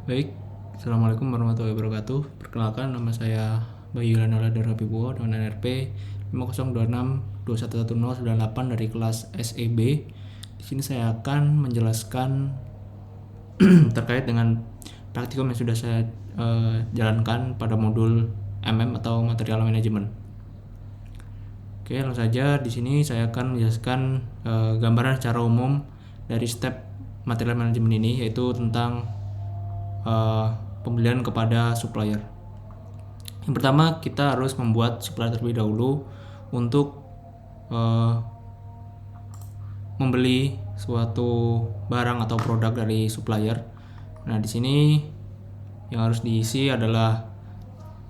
Baik, Assalamualaikum warahmatullahi wabarakatuh. Perkenalkan, nama saya Bayu Lanola Darhabibowo dengan NRP 50262111098 dari kelas SEB. Di sini saya akan menjelaskan terkait dengan praktikum yang sudah saya jalankan pada modul atau Material Management. Oke, langsung saja di sini saya akan menjelaskan gambaran secara umum dari step Material Management ini, yaitu tentang pembelian kepada supplier. Yang pertama, kita harus membuat supplier terlebih dahulu untuk membeli suatu barang atau produk dari supplier. Nah, di sini yang harus diisi adalah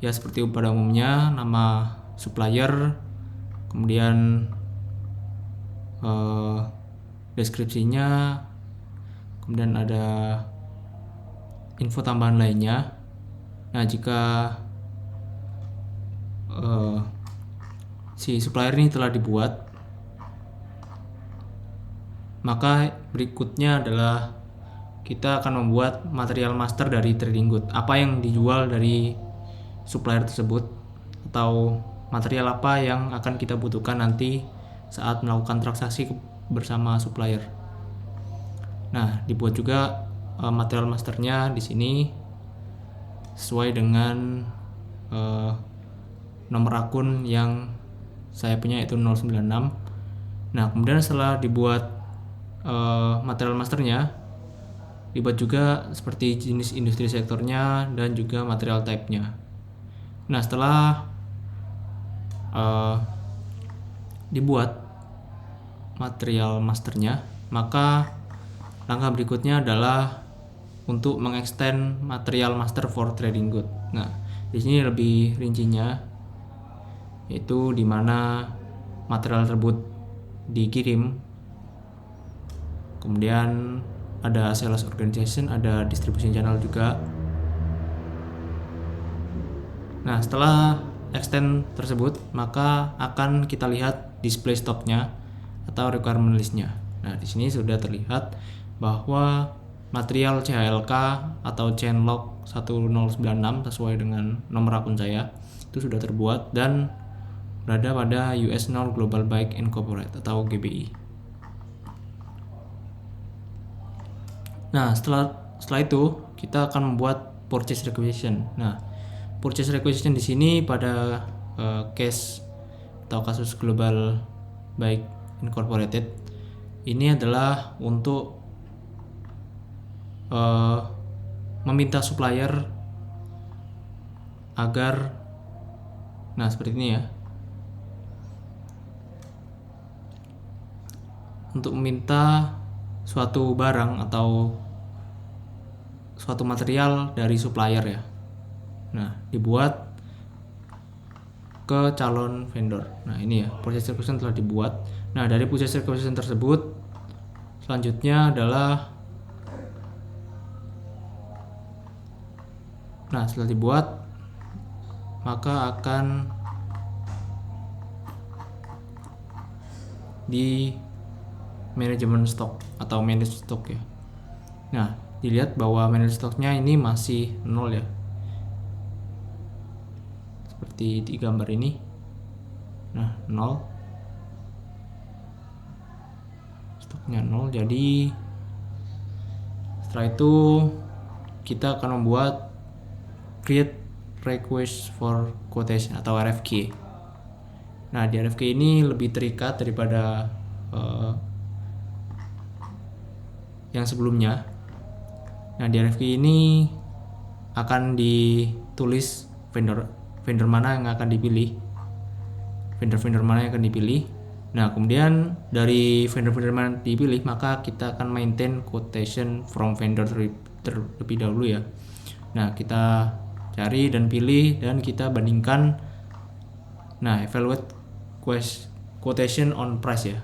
ya seperti pada umumnya nama supplier, kemudian deskripsinya, kemudian ada info tambahan lainnya. Nah, jika si supplier ini telah dibuat, maka berikutnya adalah kita akan membuat material master dari trading good. Apa yang dijual dari supplier tersebut, atau material apa yang akan kita butuhkan nanti saat melakukan transaksi bersama supplier. Nah, dibuat juga material masternya di sini sesuai dengan nomor akun yang saya punya, yaitu 096. Nah, kemudian setelah dibuat material masternya, dibuat juga seperti jenis industri sektornya dan juga material type-nya. Nah, setelah dibuat material masternya, maka langkah berikutnya adalah untuk mengextend material master for trading good. Nah, di sini lebih rincinya, yaitu di mana material tersebut dikirim, kemudian ada sales organization, ada distribution channel juga. Nah, setelah extend tersebut, maka akan kita lihat display stoknya atau requirement listnya. Nah, di sini sudah terlihat bahwa material CHLK atau chainlock 1096 sesuai dengan nomor akun saya itu sudah terbuat dan berada pada US Nol Global Bike Incorporated atau GBI. Nah, setelah itu kita akan membuat purchase requisition. Nah, purchase requisition di sini pada case atau kasus Global Bike Incorporated ini adalah untuk meminta supplier agar, nah seperti ini ya, untuk meminta suatu barang atau suatu material dari supplier ya. Nah, dibuat ke calon vendor. Nah, ini ya, purchase requisition telah dibuat. Nah, dari purchase requisition tersebut selanjutnya adalah, nah setelah dibuat maka akan di manajemen stok atau manage stok ya. Nah, dilihat bahwa manage stoknya ini masih 0 ya, seperti di gambar ini. Nah, 0, stoknya 0. Jadi setelah itu kita akan membuat create request for quotation atau RFQ. Nah, di RFQ ini lebih terikat daripada yang sebelumnya. Nah, di RFQ ini akan ditulis vendor mana yang akan dipilih, vendor mana yang akan dipilih. Nah, kemudian dari vendor mana dipilih, maka kita akan maintain quotation from vendor terlebih dahulu ya. Nah, kita cari dan pilih dan kita bandingkan. Nah, evaluate quotation on price ya.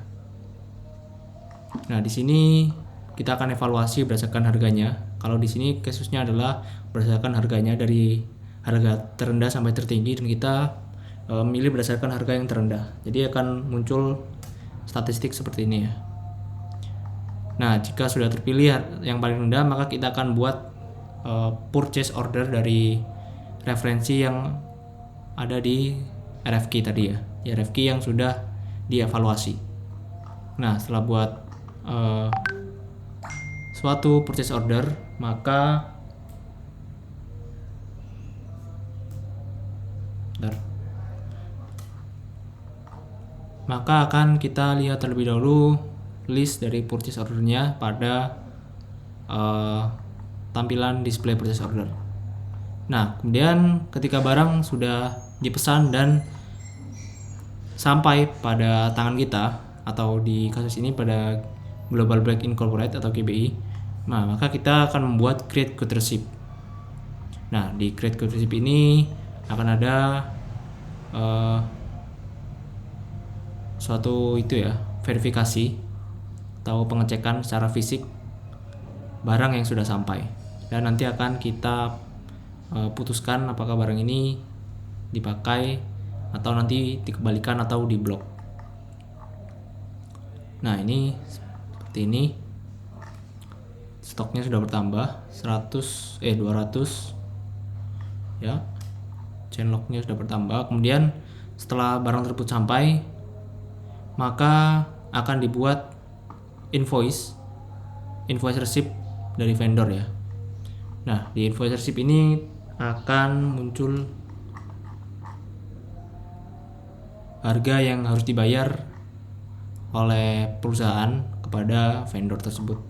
Nah, di sini kita akan evaluasi berdasarkan harganya. Kalau di sini kasusnya adalah berdasarkan harganya dari harga terendah sampai tertinggi, dan kita memilih berdasarkan harga yang terendah. Jadi akan muncul statistik seperti ini ya. Nah, jika sudah terpilih yang paling rendah, maka kita akan buat purchase order dari referensi yang ada di RFQ tadi ya, di RFQ yang sudah dievaluasi. Nah, setelah buat suatu purchase order, maka akan kita lihat terlebih dahulu list dari purchase ordernya pada tampilan display purchase order. Nah, kemudian ketika barang sudah dipesan dan sampai pada tangan kita, atau di kasus ini pada Global Black Incorporated atau GBI, nah maka kita akan membuat create good receipt. Nah, di create good receipt ini akan ada suatu verifikasi atau pengecekan secara fisik barang yang sudah sampai, dan nanti akan kita putuskan apakah barang ini dipakai atau nanti dikembalikan atau diblok. Nah, ini seperti ini, stoknya sudah bertambah 200 ya, chainlocknya sudah bertambah. Kemudian setelah barang tersebut sampai, maka akan dibuat invoice receipt dari vendor ya. Nah, di invoice receipt ini akan muncul harga yang harus dibayar oleh perusahaan kepada vendor tersebut.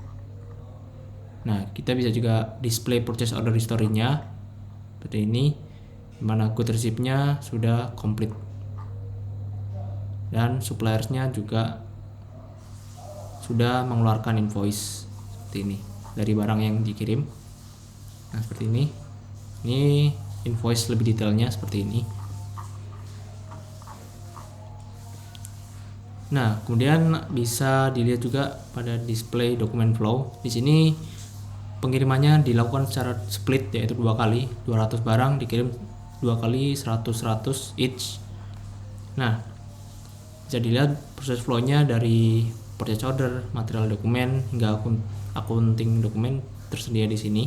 Nah, kita bisa juga display purchase order history-nya seperti ini, dimana good receipt-nya sudah komplit dan suppliers-nya juga sudah mengeluarkan invoice seperti ini dari barang yang dikirim. Nah, seperti ini. Ini invoice lebih detailnya seperti ini. Nah, kemudian bisa dilihat juga pada display dokumen flow. Di sini pengirimannya dilakukan secara split, yaitu 2 kali, 200 barang dikirim 2 kali 100 each. Nah, bisa dilihat proses flow-nya dari purchase order, material dokumen hingga accounting dokumen tersedia di sini.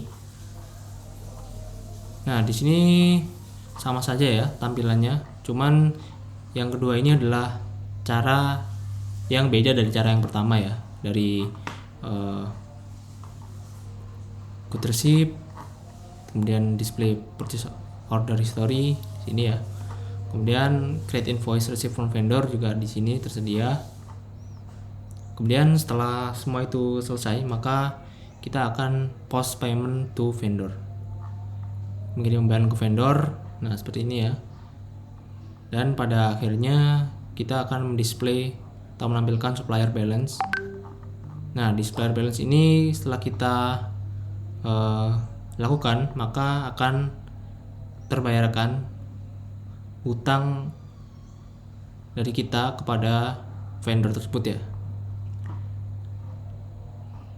Nah, di sini sama saja ya tampilannya, cuman yang kedua ini adalah cara yang beda dari cara yang pertama ya, dari good receipt, kemudian display purchase order history di sini ya. Kemudian create invoice receipt from vendor juga di sini tersedia. Kemudian setelah semua itu selesai, maka kita akan post payment to vendor, mengirim barang ke vendor. Nah, seperti ini ya. Dan pada akhirnya kita akan mendisplay atau menampilkan supplier balance. Nah, di supplier balance ini setelah kita lakukan, maka akan terbayarkan hutang dari kita kepada vendor tersebut ya.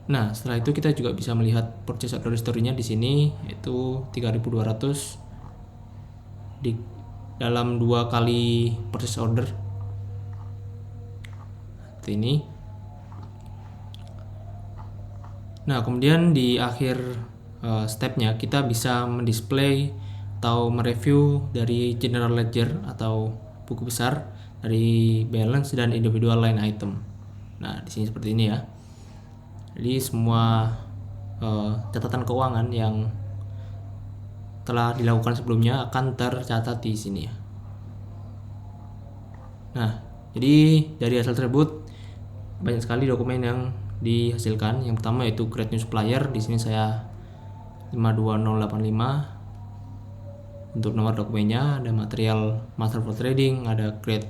Nah, setelah itu kita juga bisa melihat purchase order history-nya di sini, yaitu 3.200 di dalam 2 kali purchase order seperti ini. Nah, kemudian di akhir stepnya kita bisa mendisplay atau mereview dari general ledger atau buku besar dari balance dan individual line item. Nah, di sini seperti ini ya. Jadi semua catatan keuangan yang telah dilakukan sebelumnya akan tercatat di sini ya. Nah, jadi dari hasil tersebut banyak sekali dokumen yang dihasilkan. Yang pertama yaitu create new supplier. Di sini saya 52085 untuk nomor dokumennya, ada material master for trading, ada create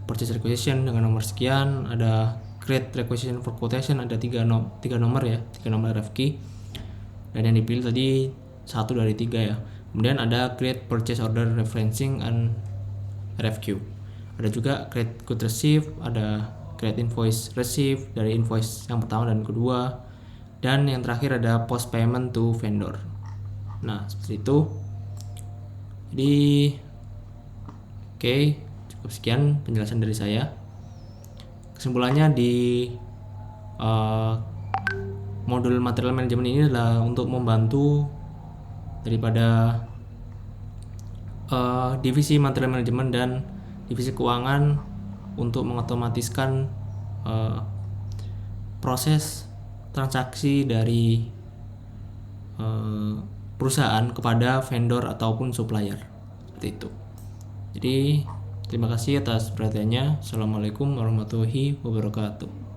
purchase requisition dengan nomor sekian, ada create requisition for quotation, ada 3 nomor ya, 3 nomor RFQ, dan yang dipilih tadi 1 dari 3 ya. Kemudian ada create purchase order referencing and RFQ, ada juga create good receipt, ada create invoice receipt dari invoice yang pertama dan kedua, dan yang terakhir ada post payment to vendor. Nah, seperti itu. Jadi oke, cukup sekian penjelasan dari saya. Kesimpulannya di modul material management ini adalah untuk membantu daripada divisi material manajemen dan divisi keuangan untuk mengotomatiskan proses transaksi dari perusahaan kepada vendor ataupun supplier, seperti itu. Jadi terima kasih atas perhatiannya. Assalamualaikum warahmatullahi wabarakatuh.